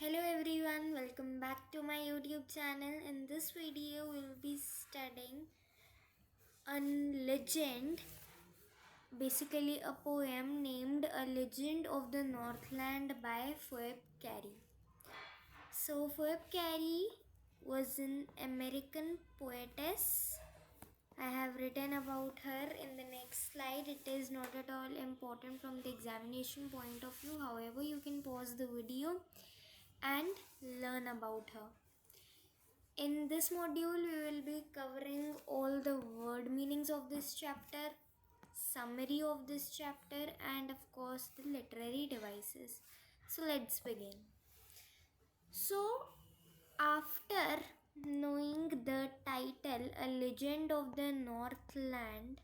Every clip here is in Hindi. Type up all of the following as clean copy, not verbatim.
Hello everyone, welcome back to my YouTube channel. In this video, we'll be studying a legend, basically a poem named A Legend of the Northland by Phoebe Cary. So, Phoebe Cary was an American poetess. I have written about her in the next slide. It is not at all important from the examination point of view. However, you can pause the video and learn about her. In this module, we will be covering all the word meanings of this chapter, summary of this chapter, and of course the literary devices. So let's begin. So, after knowing the title, A Legend of the Northland,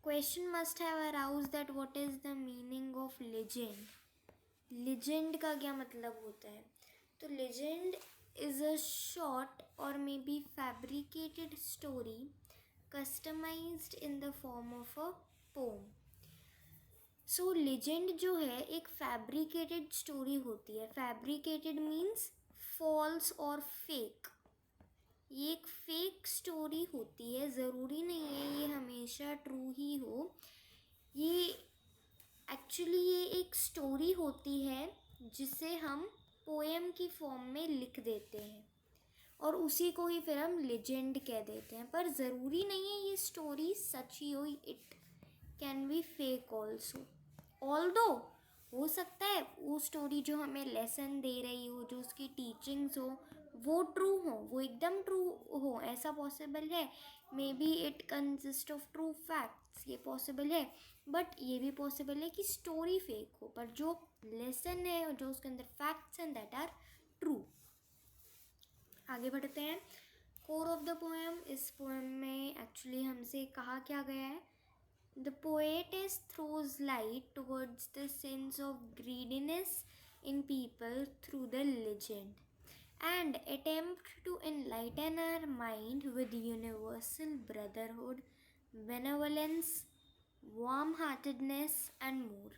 question must have aroused that what is the meaning of legend? Legend का क्या मतलब होता है? तो legend is a short or maybe fabricated story customized in the form of a poem. So legend जो है एक fabricated story होती है. Fabricated means false or fake. ये एक फेक स्टोरी होती है, ज़रूरी नहीं है ये हमेशा ट्रू ही हो. ये एक्चुअली ये एक स्टोरी होती है जिसे हम पोएम की फॉर्म में लिख देते हैं और उसी को ही फिर हम लेजेंड कह देते हैं. पर ज़रूरी नहीं है ये स्टोरी सच ही हो. It can be fake also. Although हो सकता है वो स्टोरी जो हमें लेसन दे रही हो, जो उसकी टीचिंग्स हो, वो ट्रू हो, वो एकदम ट्रू हो, ऐसा पॉसिबल है. May be it consist of true facts, ये पॉसिबल है. बट ये भी पॉसिबल है कि स्टोरी फेक हो, पर जो लेसन है और जो उसके अंदर फैक्ट्स हैं दैट आर ट्रू. आगे बढ़ते हैं. Core of the poem. इस पोएम में एक्चुअली हमसे कहा क्या गया है? The poetess throws light towards the sense of greediness in people through the legend and attempt to enlighten our mind with universal brotherhood, benevolence, warm-heartedness and more.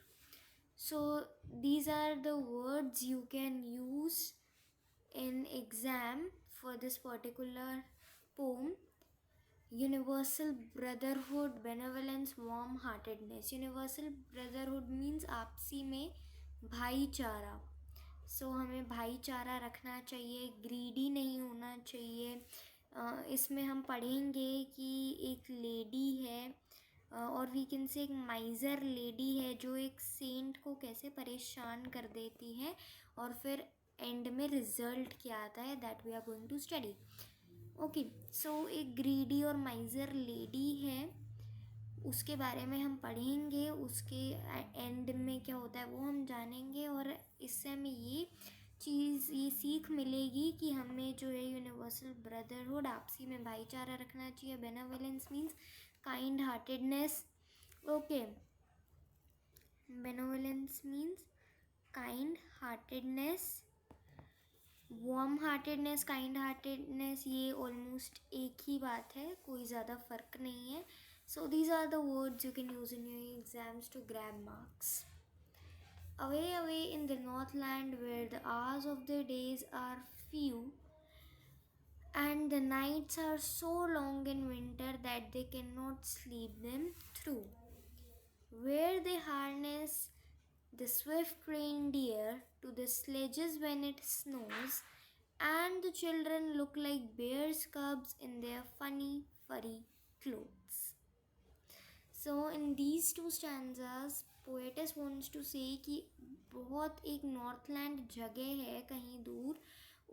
So these are the words you can use in exam for this particular poem. Universal brotherhood, benevolence, warm-heartedness. Universal brotherhood means आपसी में भाईचारा. सो हमें भाईचारा रखना चाहिए, ग्रीडी नहीं होना चाहिए. इसमें हम पढ़ेंगे कि एक लेडी है और वी कैन से एक माइज़र लेडी है जो एक सेंट को कैसे परेशान कर देती है और फिर एंड में रिजल्ट क्या आता है that we are going to study. Okay, so एक ग्रीडी और माइज़र लेडी है, उसके बारे में हम पढ़ेंगे. उसके एंड में क्या होता है वो हम जानेंगे और इससे हमें ये सीख मिलेगी कि हमें जो है यूनिवर्सल ब्रदरहुड, आपसी में भाईचारा रखना चाहिए. Benevolence means kind heartedness. Okay, benevolence means kind heartedness. Warm heartedness, kind heartedness, ये ऑलमोस्ट एक ही बात है, कोई ज़्यादा फ़र्क नहीं है. So these are the words you can use in your exams to grab marks. Away, away in the Northland where the hours of the days are few and the nights are so long in winter that they cannot sleep them through, where they harness the swift reindeer to the sledges when it snows, and the children look like bears' cubs in their funny, furry clothes. So in these two stanzas, poetess wants to say कि बहुत एक नॉर्थलैंड जगह है कहीं दूर,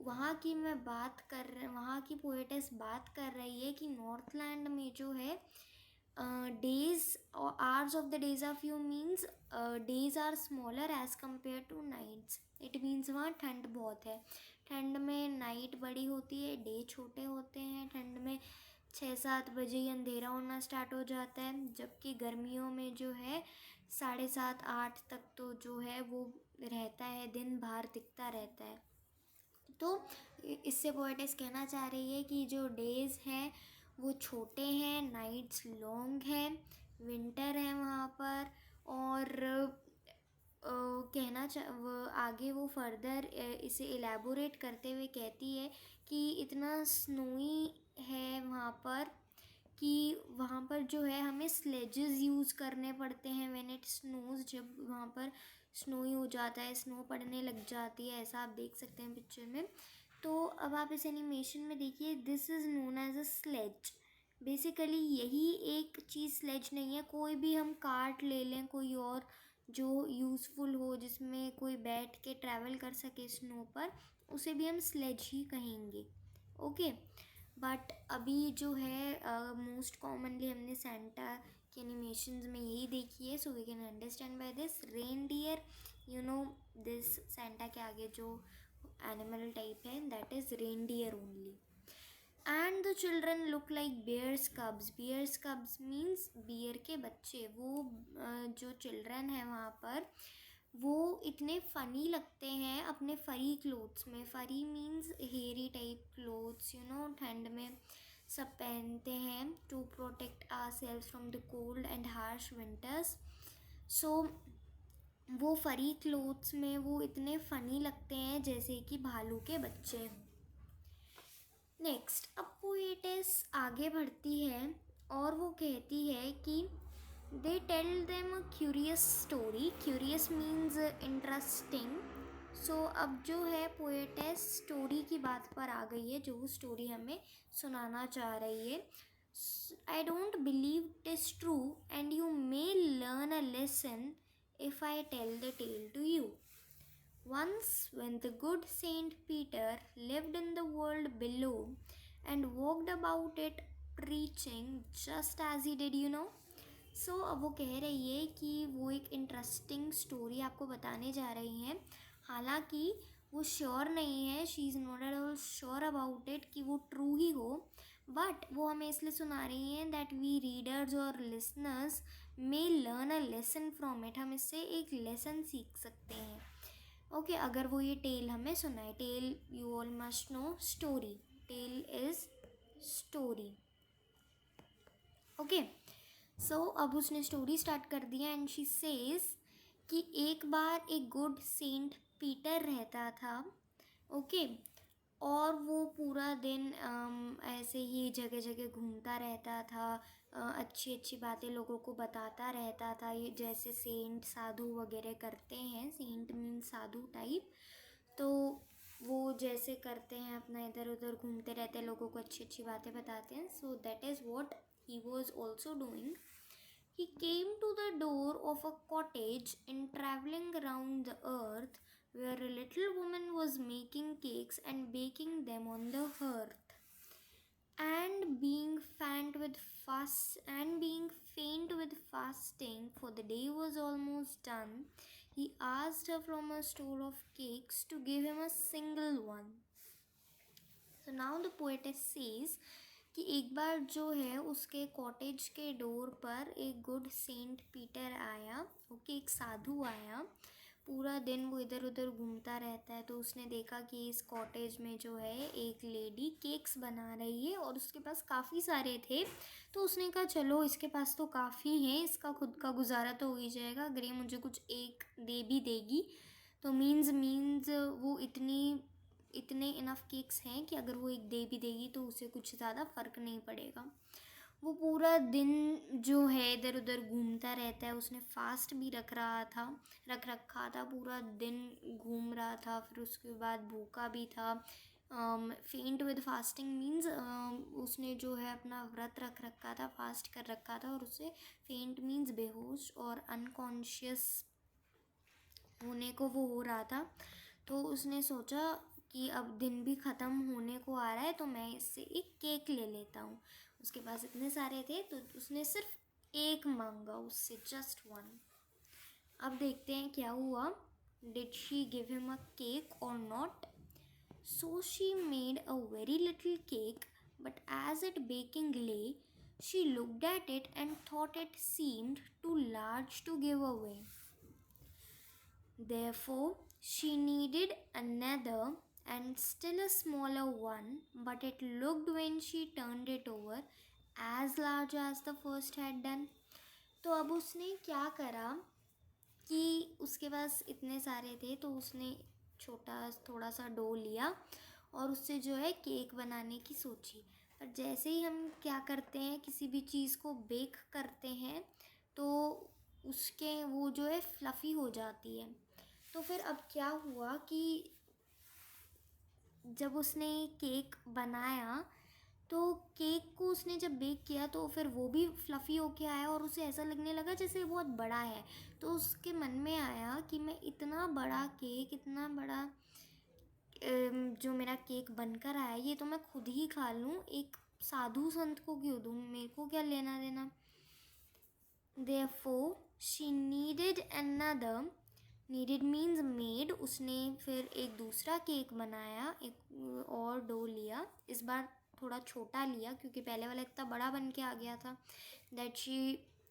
वहाँ की वहाँ की पोएटेस बात कर रही है कि नॉर्थलैंड में जो है days or hours of the days are few means days are smaller as compared to nights. It means वहाँ ठंड बहुत है. ठंड में नाइट बड़ी होती है, डे छोटे होते हैं. ठंड में 6-7 बजे ही अंधेरा होना स्टार्ट हो जाता है, जबकि गर्मियों में जो है 7:30-8 तक तो जो है वो रहता है, दिन बाहर दिखता रहता है. तो इससे पोएटेस कहना चाह रही है कि जो डेज़ हैं वो छोटे हैं, नाइट्स लॉन्ग हैं, विंटर है वहाँ पर. और कहना वो आगे वो फर्दर इसे एलैबोरेट करते हुए कहती है कि इतना स्नोई है वहाँ पर कि वहाँ पर जो है हमें स्लेजेस यूज़ करने पड़ते हैं व्हेन इट स्नोज, जब वहाँ पर स्नोई हो जाता है, स्नो पड़ने लग जाती है, ऐसा आप देख सकते हैं पिक्चर में। तो अब आप इस एनिमेशन में देखिए, this is known as a sledge. Basically यही एक चीज़ स्लेज नहीं है, कोई भी हम कार्ट ले लें, कोई और जो यूज़फुल हो जिसमें कोई बैठ के ट्रैवल कर सके स्नो पर, उसे भी हम स्लेज ही कहेंगे। ओके, बट अभी जो है मोस्ट कॉमनली हमने सेंटा के एनिमेशंस में यही देखी है, so we can understand by this reindeer, you know this Santa के आगे जो एनिमल टाइप है that is reindeer only. And the children look like bears cubs. Bears cubs means bear के बच्चे। वो जो चिल्ड्रन है वहाँ पर वो इतने फ़नी लगते हैं अपने फरी क्लोथ्स में। Furry means hairy type clothes, you know, ठंड में सब पहनते हैं to protect ourselves from the cold and harsh winters. So वो फरी क्लोथ्स में वो इतने फ़नी लगते हैं जैसे कि भालू के बच्चे हों। नेक्स्ट, अब पोएटेस आगे बढ़ती है और वो कहती है कि they tell them a curious story. Curious means interesting. So अब जो है पोएटेस स्टोरी की बात पर आ गई है, जो वो स्टोरी हमें सुनाना चाह रही है। I don't believe it is true and you may learn a lesson if I tell the tale to you. Once, when the good Saint Peter lived in the world below and walked about it preaching just as he did, you know. So अब वो कह रही है कि वो एक इंटरेस्टिंग स्टोरी आपको बताने जा रही हैं, हालांकि वो श्योर नहीं है, she is not at all sure about it कि वो ट्रू ही हो, बट वो हमें इसलिए सुना रही हैं दैट वी रीडर्स और listeners may learn a lesson from it. हम इससे एक लेसन सीख सकते हैं। ओके, अगर वो ये टेल हमें सुनाए। Tale, you all must know, story. Tale is story. Okay, so अब उसने स्टोरी स्टार्ट कर दिया एंड शी सेज कि एक बार एक गुड सेंट पीटर रहता था। ओके, और वो पूरा दिन ऐसे ही जगह जगह घूमता रहता था, अच्छी अच्छी बातें लोगों को बताता रहता था, ये जैसे सेंट साधु वगैरह करते हैं। सेंट मीन साधु टाइप, तो वो जैसे करते हैं, अपना इधर उधर घूमते रहते हैं, लोगों को अच्छी अच्छी बातें बताते हैं। So that is what he was also doing. He came to the door of a cottage in traveling around the earth, where a little woman was making cakes and baking them on the hearth. And being faint with fasting, for the day was almost done, he asked her from a store of cakes to give him a single one. So now the poetess says कि एक बार जो है उसके कॉटेज के डोर पर एक गुड सेंट पीटर आया। ओके, एक साधु आया। पूरा दिन वो इधर उधर घूमता रहता है, तो उसने देखा कि इस कॉटेज में जो है एक लेडी केक्स बना रही है और उसके पास काफ़ी सारे थे। तो उसने कहा चलो इसके पास तो काफ़ी हैं, इसका खुद का गुजारा तो हो ही जाएगा, अगर ये मुझे कुछ एक दे भी देगी तो मीन्स वो इतने इनफ केक्स हैं कि अगर वो एक दे भी देगी तो उसे कुछ ज़्यादा फ़र्क नहीं पड़ेगा। वो पूरा दिन जो है इधर उधर घूमता रहता है। उसने फास्ट भी रख रखा था, पूरा दिन घूम रहा था, फिर उसके बाद भूखा भी था। फेंट विद फास्टिंग मीन्स उसने जो है अपना व्रत रख रखा था, फास्ट कर रखा था, और उसे फेंट मीन्स बेहोश और अनकॉन्शियस होने को वो हो रहा था। तो उसने सोचा कि अब दिन भी ख़त्म होने को आ रहा है, तो मैं इससे एक केक ले लेता हूँ। उसके पास इतने सारे थे तो उसने सिर्फ एक मांगा उससे, जस्ट वन। अब देखते हैं क्या हुआ। Did she give him a cake or not? So she made a very little cake, but as it baking lay, she looked at it and thought it seemed too large to give away. Therefore, she needed another and still a smaller one, but it looked when she turned it over as large as the first had done. तो अब उसने क्या करा कि उसके पास इतने सारे थे, तो उसने थोड़ा सा डो लिया और उससे जो है केक बनाने की सोची। पर जैसे ही हम क्या करते हैं, किसी भी चीज़ को बेक करते हैं, तो उसके वो जो है फ्लफ़ी हो जाती है। तो फिर अब क्या हुआ कि जब उसने केक बनाया, तो केक को उसने जब बेक किया तो फिर वो भी फ्लफ़ी होके आया और उसे ऐसा लगने लगा जैसे बहुत बड़ा है। तो उसके मन में आया कि मैं इतना बड़ा केक, इतना बड़ा जो मेरा केक बनकर आया, ये तो मैं खुद ही खा लूँ, एक साधु संत को क्यों दूँ, मेरे को क्या लेना देना। Therefore she needed another, needed means made, उसने फिर एक दूसरा केक बनाया, एक और डो लिया, इस बार थोड़ा छोटा लिया क्योंकि पहले वाला इतना बड़ा बन के आ गया था that she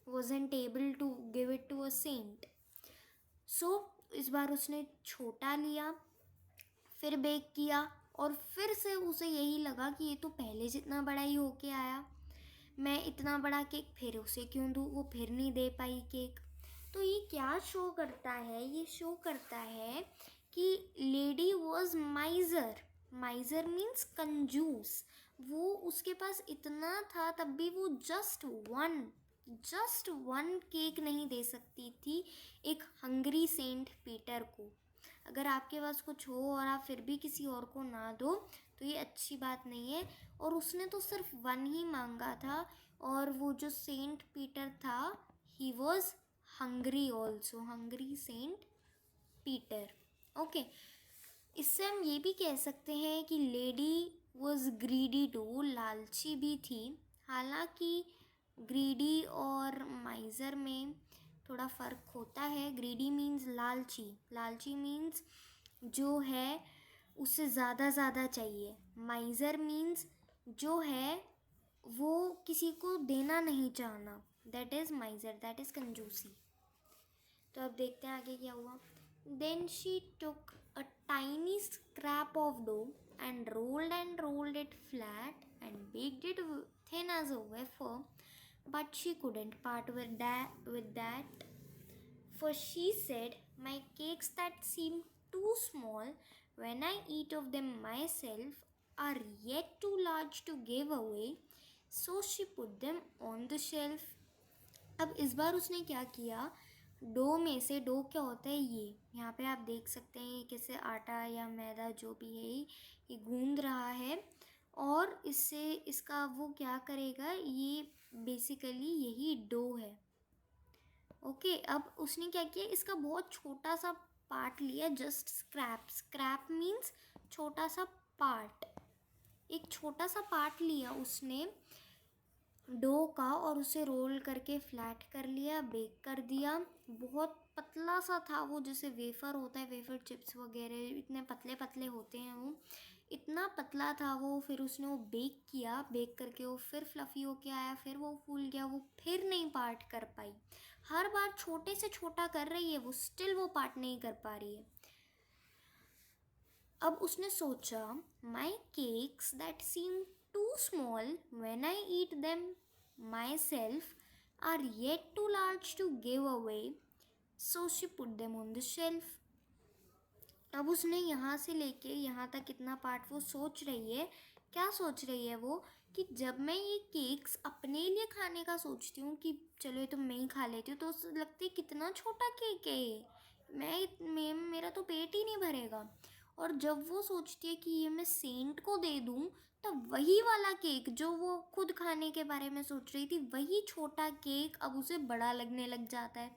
wasn't able to give it to a saint. So इस बार उसने छोटा लिया, फिर बेक किया और फिर से उसे यही लगा कि ये तो पहले जितना बड़ा ही होके आया, मैं इतना बड़ा केक फिर उसे क्यों दूँ, वो फिर नहीं दे पाई केक। तो ये क्या शो करता है, ये शो करता है कि लेडी वॉज माइज़र। माइज़र मीन्स कंजूस। वो उसके पास इतना था तब भी वो जस्ट वन केक नहीं दे सकती थी एक हंग्री सेंट पीटर को। अगर आपके पास कुछ हो और आप फिर भी किसी और को ना दो तो ये अच्छी बात नहीं है। और उसने तो सिर्फ वन ही मांगा था, और वो जो सेंट पीटर था, he was hungry also, hungry Saint Peter. Okay, इससे हम ये भी कह सकते हैं कि लेडी वॉज ग्रीडी टू, लालची भी थी। हालांकि ग्रीडी और माइज़र में थोड़ा फ़र्क होता है। ग्रीडी मीन्स लालची, लालची मीन्स जो है उससे ज़्यादा चाहिए। माइज़र मीन्स जो है वो किसी को देना नहीं चाहना, that is miser, that is कंजूसी। तो अब देखते हैं आगे क्या हुआ। Then she took a tiny scrap of dough and rolled it flat and baked it thin as a wafer, but she couldn't part with that, for she said, my cakes that seem too small when I eat of them myself are yet too large to give away, so she put them on the shelf. अब इस बार उसने क्या किया, डो में से, डो क्या होता है, ये यहाँ पे आप देख सकते हैं कैसे आटा या मैदा जो भी है ये गूंद रहा है, और इससे इसका वो क्या करेगा, ये बेसिकली यही डो है। ओके, अब उसने क्या किया, इसका बहुत छोटा सा पार्ट लिया, जस्ट स्क्रैप मीन्स छोटा सा पार्ट। एक छोटा सा पार्ट लिया उसने डो का और उसे रोल करके फ्लैट कर लिया, बेक कर दिया। बहुत पतला सा था वो, जैसे वेफ़र होता है, वेफ़र चिप्स वगैरह इतने पतले पतले होते हैं, वो इतना पतला था वो। फिर उसने वो बेक किया, बेक करके वो फिर फ्लफ़ी होके आया, फिर वो फूल गया, वो फिर नहीं पार्ट कर पाई। हर बार छोटे से छोटा कर रही है वो, स्टिल वो पार्ट नहीं कर पा रही है। अब उसने सोचा, my cakes that seem too small when I eat them myself are yet too large to give away, so she put them on the shelf. अब उसने यहाँ से लेके यहाँ तक इतना पार्ट वो सोच रही है, क्या सोच रही है वो, कि जब मैं ये केक्स अपने लिए खाने का सोचती हूँ कि चलो ये तो मैं ही खा लेती हूँ, तो उसे लगती है कितना छोटा केक है ये, मेरा तो पेट ही नहीं भरेगा। और जब वो सोचती है कि ये मैं सेंट को दे दूँ, तब वही वाला केक जो वो खुद खाने के बारे में सोच रही थी, वही छोटा केक अब उसे बड़ा लगने लग जाता है।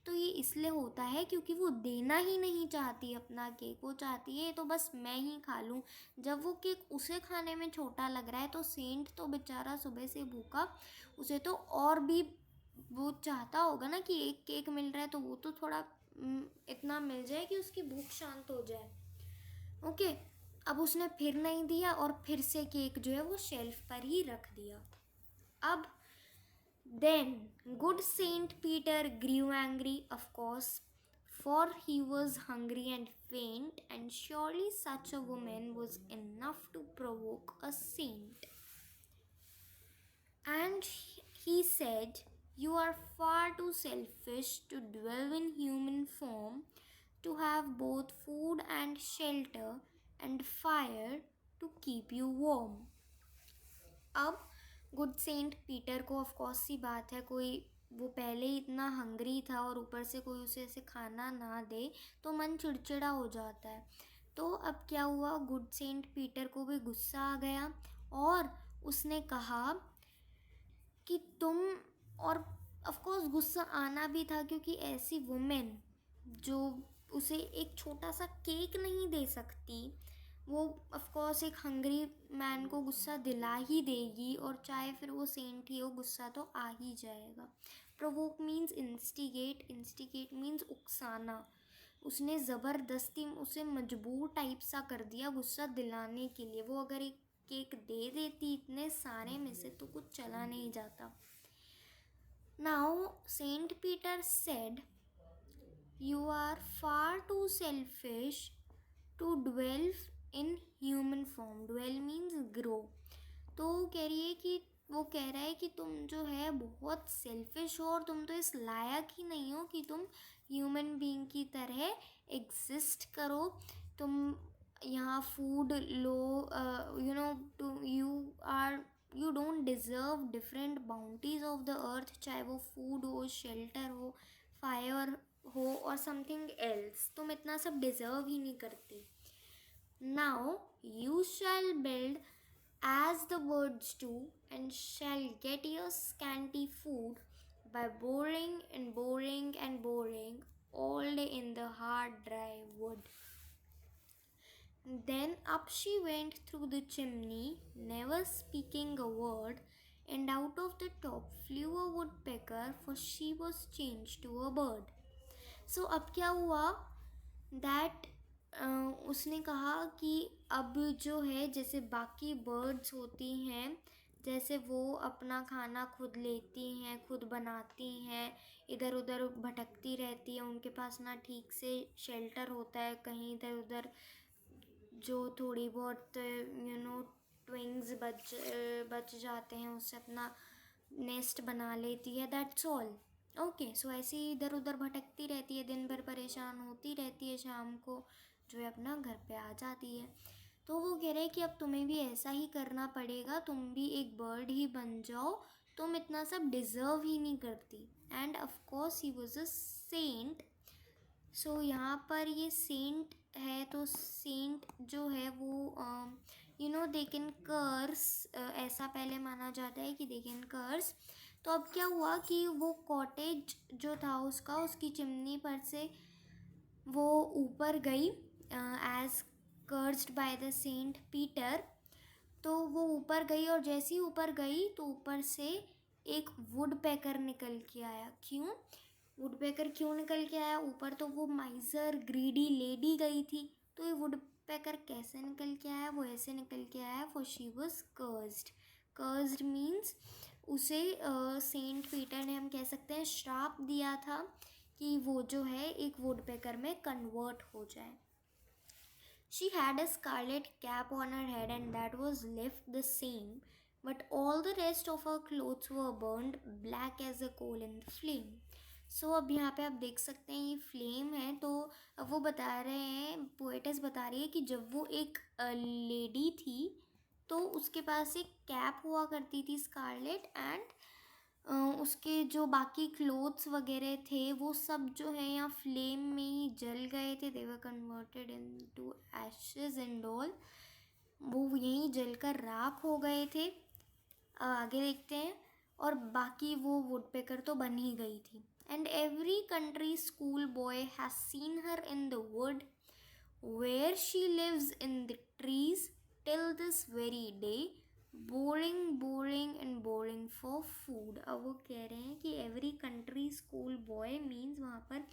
तो ये इसलिए होता है क्योंकि वो देना ही नहीं चाहती अपना केक, वो चाहती है तो बस मैं ही खा लूँ। जब वो केक उसे खाने में छोटा लग रहा है तो सेंट तो बेचारा सुबह से भूखा, उसे तो और भी वो चाहता होगा ना कि एक केक मिल रहा है तो वो तो थोड़ा इतना मिल जाए कि उसकी भूख शांत हो जाए। ओके, अब उसने फिर नहीं दिया और फिर से केक जो है वो शेल्फ पर ही रख दिया। अब then good Saint Peter grew angry, of course, for he was hungry and faint, and surely such a woman was enough to provoke a saint. And he said, You are far too selfish to dwell in human form, to have both food and shelter and fire to keep you warm. अब गुड सेंट पीटर को ऑफ कोर्स सी बात है, कोई वो पहले ही इतना हंग्री था और ऊपर से कोई उसे ऐसे खाना ना दे तो मन चिड़चिड़ा हो जाता है। तो अब क्या हुआ, गुड सेंट पीटर को भी गुस्सा आ गया और उसने कहा कि तुम, और ऑफ कोर्स गुस्सा आना भी था क्योंकि ऐसी वुमेन जो उसे एक छोटा सा केक नहीं दे सकती, वो ऑफ कोर्स एक हंग्री मैन को गुस्सा दिला ही देगी, और चाहे फिर वो सेंट ही हो गुस्सा तो आ ही जाएगा। Provoke means instigate, instigate means उकसाना। उसने ज़बरदस्ती उसे मजबूर टाइप सा कर दिया गुस्सा दिलाने के लिए। वो अगर एक केक दे देती इतने सारे में से तो कुछ चला नहीं जाता। Now Saint Peter said, you are far too selfish to dwell in human form. Dwell means grow. तो कह रही है कि वो कह रहा है कि तुम जो है बहुत सेल्फिश हो और तुम तो इस लायक ही नहीं हो कि तुम ह्यूमन बीइंग की तरह एग्जिस्ट करो। तुम यहाँ food low, you don't deserve different bounties of the earth, चाहे वो फूड हो, शेल्टर हो, फायर हो और समथिंग एल्स। तुम इतना सब डिज़र्व ही नहीं करती। Now you shall build as the birds do, and shall get your scanty food by boring and boring and boring all day in the hard dry wood. Then up she went through the chimney, never speaking a word, and out of the top flew a woodpecker, for she was changed to a bird. So अब क्या हुआ, that उसने कहा कि अब जो है जैसे बाकी बर्ड्स होती हैं, जैसे वो अपना खाना खुद लेती हैं, खुद बनाती हैं, इधर उधर भटकती रहती है, उनके पास ना ठीक से शेल्टर होता है, कहीं इधर उधर जो थोड़ी बहुत ट्विंग्स बच जाते हैं उससे अपना नेस्ट बना लेती है, दैट्स ऑल। ओके, सो ऐसे ही इधर उधर भटकती रहती है, दिन भर परेशान होती रहती है, शाम को जो है अपना घर पे आ जाती है। तो वो कह रहे हैं कि अब तुम्हें भी ऐसा ही करना पड़ेगा, तुम भी एक बर्ड ही बन जाओ, तुम इतना सब डिज़र्व ही नहीं करती। And of course he was a saint. So यहाँ पर ये सेंट है, तो सेंट जो है वो दे कैन कर्स, ऐसा पहले माना जाता है कि दे कैन कर्स। तो अब क्या हुआ कि वो कॉटेज जो था उसकी चिमनी पर से वो ऊपर गई as cursed by the Saint Peter. तो वो ऊपर गई और जैसे ही ऊपर गई तो ऊपर से एक वुड पैकर निकल के आया। क्यों वुड पैकर क्यों निकल के आया ऊपर? तो वो माइजर ग्रीडी लेडी गई थी, तो ये वुड पैकर कैसे निकल के आया? वो ऐसे निकल के आया, for she was cursed. Cursed means उसे सेंट पीटर ने, हम कह सकते हैं, श्राप दिया था कि वो जो है एक वुड पैकर में कन्वर्ट हो जाए। She had a scarlet cap on her head and that was left the same, but all the rest of her clothes were burned black as a coal in the flame. So अब यहाँ पे आप देख सकते हैं ये फ्लेम है। तो अब वो बता रहे हैं, पोएटेस बता रही है कि जब वो एक लेडी थी तो उसके पास एक कैप हुआ करती थी स्कारलेट, एंड उसके जो बाकी क्लोथ्स वगैरह थे वो सब जो है यहाँ फ्लेम में ही जल गए थे। They were converted into ashes and all, वो यहीं जलकर राख हो गए थे। आगे देखते हैं, और बाकी वो वुडपेकर तो बन ही गई थी। And every country school boy has seen her in the wood where she lives in the trees till this very day, boring and boring for food. अब वो कह रहे हैं कि every country school boy means वहाँ पर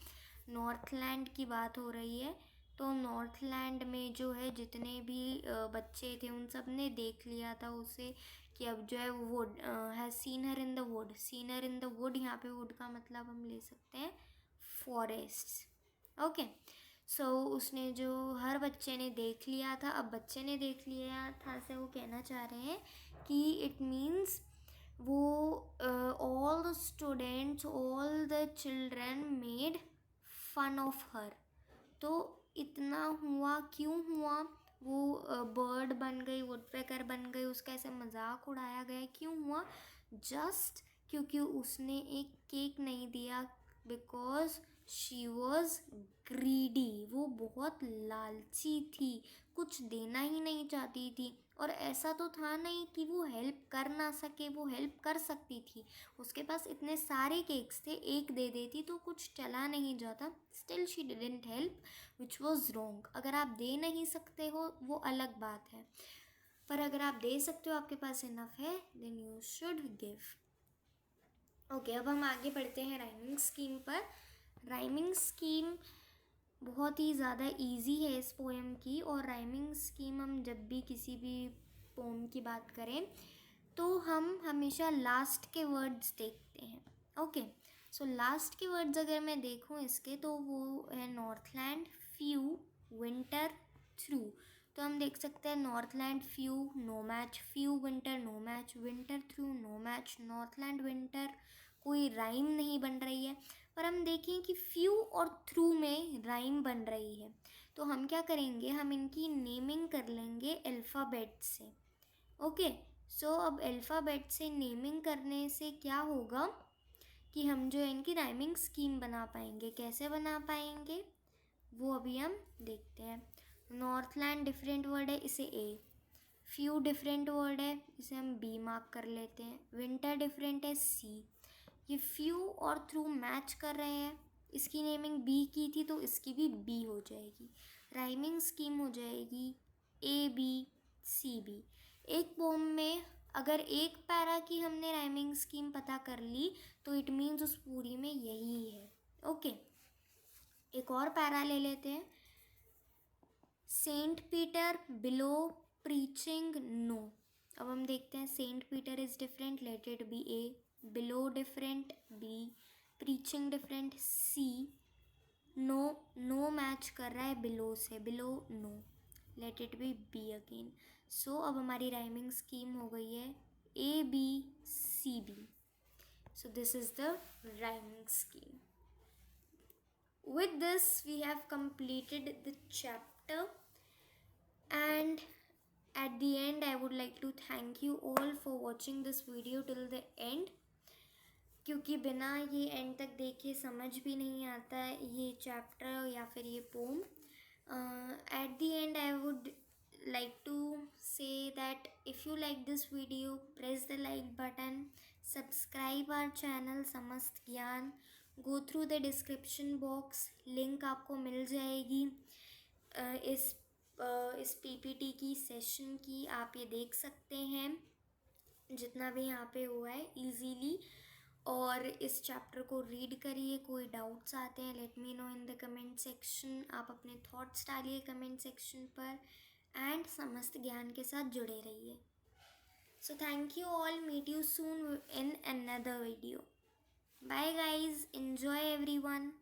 नॉर्थलैंड की बात हो रही है। तो नॉर्थलैंड में जो है जितने भी बच्चे थे उन सब ने देख लिया था उसे कि अब जो है वो would has seen her in the would. Scene her in the would, यहाँ पे वुड का मतलब हम ले सकते हैं फॉरेस्ट। ओके, सो उसने जो हर बच्चे ने देख लिया था, अब बच्चे ने देख लिया था से वो कहना चाह रहे हैं कि इट मीन्स वो all the students, all the children made fun of her. तो इतना हुआ क्यों हुआ? वो बर्ड बन गई, वुडपेकर बन गई, उसका ऐसे मजाक उड़ाया गया, क्यों हुआ? जस्ट क्योंकि उसने एक केक नहीं दिया, बिकॉज शी वॉज ग्रीडी। वो बहुत लालची थी, कुछ देना ही नहीं चाहती थी। और ऐसा तो था नहीं कि वो हेल्प कर ना सके, वो हेल्प कर सकती थी। उसके पास इतने सारे केक्स थे, एक दे देती तो कुछ चला नहीं जाता। Still she didn't help, which was wrong. अगर आप दे नहीं सकते हो वो अलग बात है, पर अगर आप दे सकते हो, आपके पास इनफ है, then you should give. Okay, अब हम आगे बढ़ते हैं राइमिंग स्कीम पर। राइमिंग स्कीम बहुत ही ज़्यादा इजी है इस पोएम की। और राइमिंग स्कीम हम जब भी किसी भी पोएम की बात करें तो हम हमेशा लास्ट के वर्ड्स देखते हैं। ओके, सो लास्ट के वर्ड्स अगर मैं देखूं इसके, तो वो है नॉर्थलैंड, फ्यू, विंटर, थ्रू। तो हम देख सकते हैं Northland few, no match, few winter, no match, winter through, no match, Northland winter, कोई राइम नहीं बन रही है। पर हम देखें कि फ्यू और थ्रू में राइम बन रही है, तो हम क्या करेंगे, हम इनकी नेमिंग कर लेंगे अल्फ़ाबेट से। ओके, सो अब अल्फ़ाबेट से नेमिंग करने से क्या होगा कि हम जो है इनकी राइमिंग स्कीम बना पाएंगे। कैसे बना पाएंगे वो अभी हम देखते हैं। नॉर्थलैंड डिफरेंट वर्ड है, इसे ए। फ्यू डिफरेंट वर्ड है, इसे हम बी मार्क कर लेते हैं। विंटर डिफरेंट है, सी। ये फ्यू और थ्रू मैच कर रहे हैं, इसकी नेमिंग बी की थी तो इसकी भी बी हो जाएगी। राइमिंग स्कीम हो जाएगी ए बी सी बी। एक पोम में अगर एक पैरा की हमने राइमिंग स्कीम पता कर ली तो इट मीन्स उस पूरी में यही है। ओके, एक और पैरा ले लेते हैं। Saint Peter below preaching no. अब हम देखते हैं, saint Peter is different, let it be A. Below different, B. Preaching different, C. No, no match कर रहा है बिलो से, below no, let it be B again. So अब हमारी राइमिंग स्कीम हो गई है A B C B. So this is the rhyming scheme. With this we have completed the chapter, and at the end I would like to thank you all for watching this video till the end, क्योंकि बिना ये एंड तक देखे समझ भी नहीं आता है ये चैप्टर या फिर ये poem. At the end I would like to say that if you like this video, press the like button, subscribe our channel समस्त ज्ञान, go through the description box, link आपको मिल जाएगी इस पीपीटी की सेशन की। आप ये देख सकते हैं जितना भी यहाँ पे हुआ है इजीली, और इस चैप्टर को रीड करिए। कोई डाउट्स आते हैं, let me know in the comment section. आप अपने थॉट्स डालिए कमेंट सेक्शन पर, एंड समस्त ज्ञान के साथ जुड़े रहिए। So thank you all, meet you soon in another video. Bye guys, enjoy everyone.